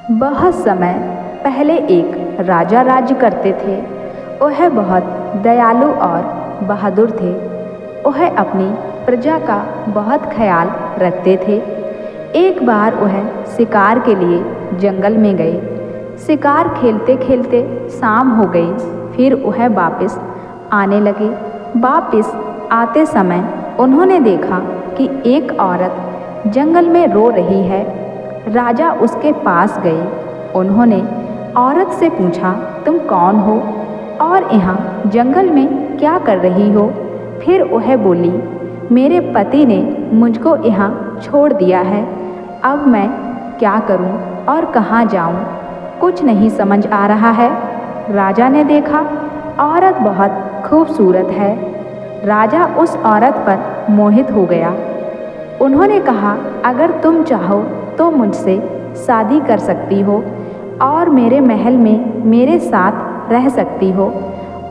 बहुत समय पहले एक राजा राज्य करते थे। वह बहुत दयालु और बहादुर थे। वह अपनी प्रजा का बहुत ख्याल रखते थे। एक बार वह शिकार के लिए जंगल में गए। शिकार खेलते खेलते शाम हो गई। फिर वह वापस आने लगे। वापस आते समय उन्होंने देखा कि एक औरत जंगल में रो रही है। राजा उसके पास गए। उन्होंने औरत से पूछा, तुम कौन हो और यहाँ जंगल में क्या कर रही हो? फिर वह बोली, मेरे पति ने मुझको यहाँ छोड़ दिया है। अब मैं क्या करूँ और कहाँ जाऊँ? कुछ नहीं समझ आ रहा है। राजा ने देखा औरत बहुत खूबसूरत है। राजा उस औरत पर मोहित हो गया। उन्होंने कहा, अगर तुम चाहो तो मुझसे शादी कर सकती हो और मेरे महल में मेरे साथ रह सकती हो।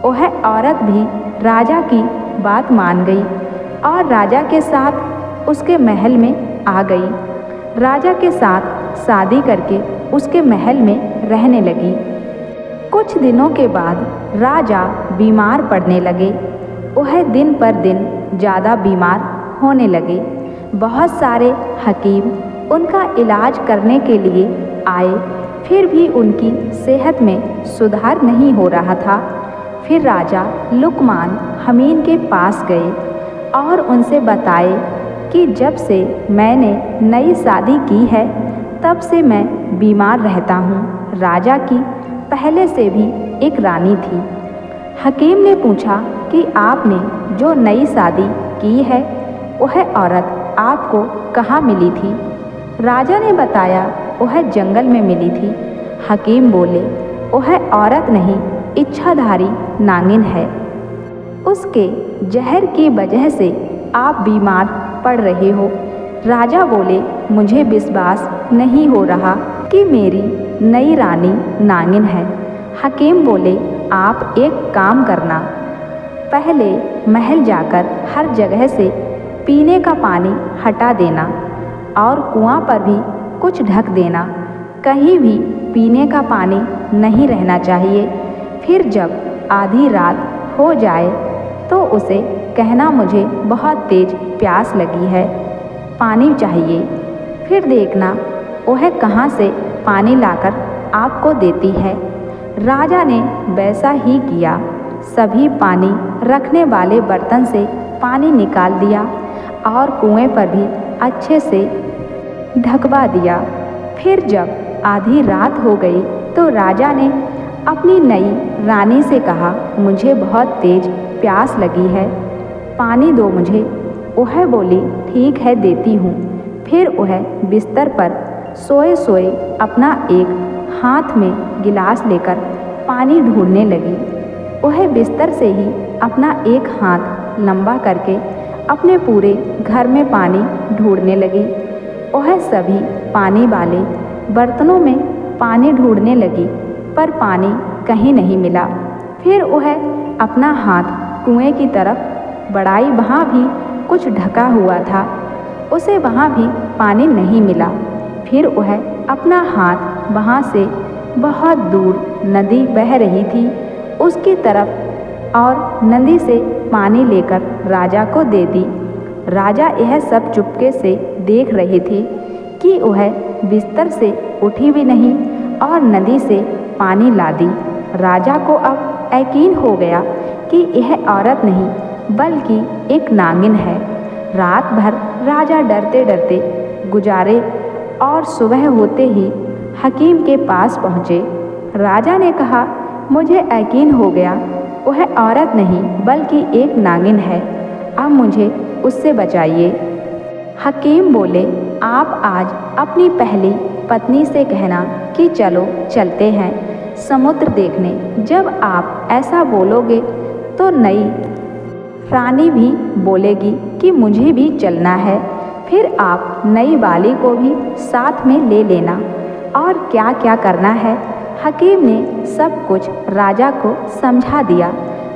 वह औरत भी राजा की बात मान गई और राजा के साथ उसके महल में आ गई। राजा के साथ शादी करके उसके महल में रहने लगी। कुछ दिनों के बाद राजा बीमार पड़ने लगे। वह दिन पर दिन ज़्यादा बीमार होने लगे। बहुत सारे हकीम उनका इलाज करने के लिए आए, फिर भी उनकी सेहत में सुधार नहीं हो रहा था। फिर राजा लुकमान हमीन के पास गए और उनसे बताए कि जब से मैंने नई शादी की है तब से मैं बीमार रहता हूँ। राजा की पहले से भी एक रानी थी। हकीम ने पूछा कि आपने जो नई शादी की है वह औरत आपको कहाँ मिली थी? राजा ने बताया, वह जंगल में मिली थी। हकीम बोले, वह औरत नहीं, इच्छाधारी नागिन है। उसके जहर की वजह से आप बीमार पड़ रहे हो। राजा बोले, मुझे विश्वास नहीं हो रहा कि मेरी नई रानी नागिन है। हकीम बोले, आप एक काम करना, पहले महल जाकर हर जगह से पीने का पानी हटा देना और कुआं पर भी कुछ ढक देना। कहीं भी पीने का पानी नहीं रहना चाहिए। फिर जब आधी रात हो जाए तो उसे कहना, मुझे बहुत तेज प्यास लगी है, पानी चाहिए। फिर देखना वह कहाँ से पानी लाकर आपको देती है। राजा ने वैसा ही किया। सभी पानी रखने वाले बर्तन से पानी निकाल दिया और कुएं पर भी अच्छे से ढकवा दिया। फिर जब आधी रात हो गई तो राजा ने अपनी नई रानी से कहा, मुझे बहुत तेज प्यास लगी है, पानी दो मुझे। वह बोली, ठीक है देती हूँ। फिर वह बिस्तर पर सोए सोए अपना एक हाथ में गिलास लेकर पानी ढूंढने लगी। वह बिस्तर से ही अपना एक हाथ लंबा करके अपने पूरे घर में पानी ढूंढने लगी। वह सभी पानी वाले बर्तनों में पानी ढूंढने लगी पर पानी कहीं नहीं मिला। फिर वह अपना हाथ कुएं की तरफ बढ़ाई, वहाँ भी कुछ ढका हुआ था, उसे वहाँ भी पानी नहीं मिला। फिर वह अपना हाथ वहाँ से बहुत दूर नदी बह रही थी उसकी तरफ और नदी से पानी लेकर राजा को दे दी। राजा यह सब चुपके से देख रहे थे कि वह बिस्तर से उठी भी नहीं और नदी से पानी ला दी। राजा को अब यकीन हो गया कि यह औरत नहीं बल्कि एक नागिन है। रात भर राजा डरते डरते गुजारे और सुबह होते ही हकीम के पास पहुँचे। राजा ने कहा, मुझे यकीन हो गया वह औरत नहीं बल्कि एक नागिन है, अब मुझे उससे बचाइए। हकीम बोले, आप आज अपनी पहली पत्नी से कहना कि चलो चलते हैं समुद्र देखने। जब आप ऐसा बोलोगे तो नई रानी भी बोलेगी कि मुझे भी चलना है। फिर आप नई वाली को भी साथ में ले लेना और क्या क्या करना है। हकीम ने सब कुछ राजा को समझा दिया।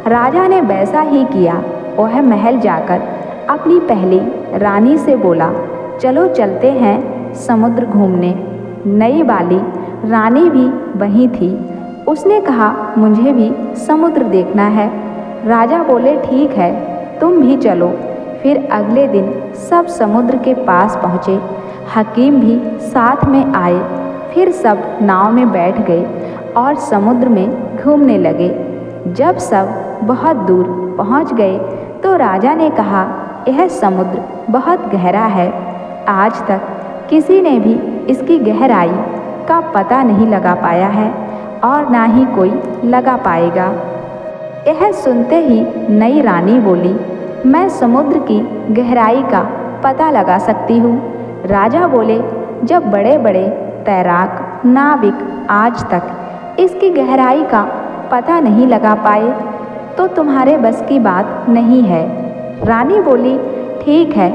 राजा ने वैसा ही किया। वह महल जाकर अपनी पहली रानी से बोला, चलो चलते हैं समुद्र घूमने। नई वाली रानी भी वहीं थी। उसने कहा, मुझे भी समुद्र देखना है। राजा बोले, ठीक है, तुम भी चलो। फिर अगले दिन सब समुद्र के पास पहुँचे। हकीम भी साथ में आए। फिर सब नाव में बैठ गए और समुद्र में घूमने लगे। जब सब बहुत दूर पहुँच गए तो राजा ने कहा, यह समुद्र बहुत गहरा है। आज तक किसी ने भी इसकी गहराई का पता नहीं लगा पाया है और ना ही कोई लगा पाएगा। यह सुनते ही नई रानी बोली, मैं समुद्र की गहराई का पता लगा सकती हूँ। राजा बोले, जब बड़े बड़े तैराक नाविक आज तक इसकी गहराई का पता नहीं लगा पाए तो तुम्हारे बस की बात नहीं है। रानी बोली, ठीक है,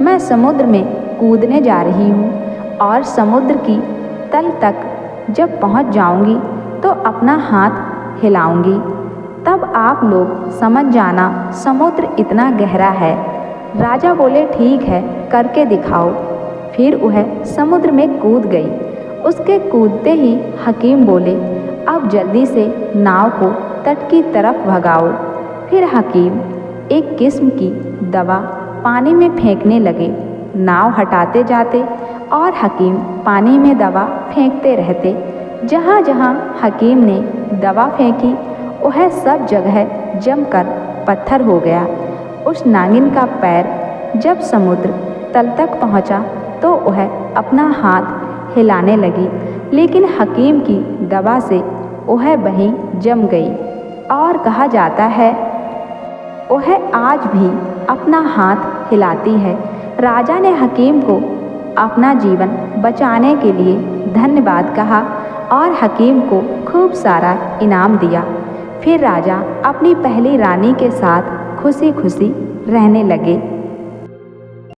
मैं समुद्र में कूदने जा रही हूँ और समुद्र की तल तक जब पहुँच जाऊँगी तो अपना हाथ हिलाऊंगी, तब आप लोग समझ जाना समुद्र इतना गहरा है। राजा बोले, ठीक है, करके दिखाओ। फिर वह समुद्र में कूद गई। उसके कूदते ही हकीम बोले, अब जल्दी से नाव को तट की तरफ भगाओ। फिर हकीम एक किस्म की दवा पानी में फेंकने लगे। नाव हटाते जाते और हकीम पानी में दवा फेंकते रहते। जहाँ जहाँ हकीम ने दवा फेंकी वह सब जगह जमकर पत्थर हो गया। उस नागिन का पैर जब समुद्र तल तक पहुँचा तो वह अपना हाथ हिलाने लगी, लेकिन हकीम की दवा से वह वहीं जम गई और कहा जाता है वह आज भी अपना हाथ हिलाती है। राजा ने हकीम को अपना जीवन बचाने के लिए धन्यवाद कहा और हकीम को खूब सारा इनाम दिया। फिर राजा अपनी पहली रानी के साथ खुशी खुशी रहने लगे।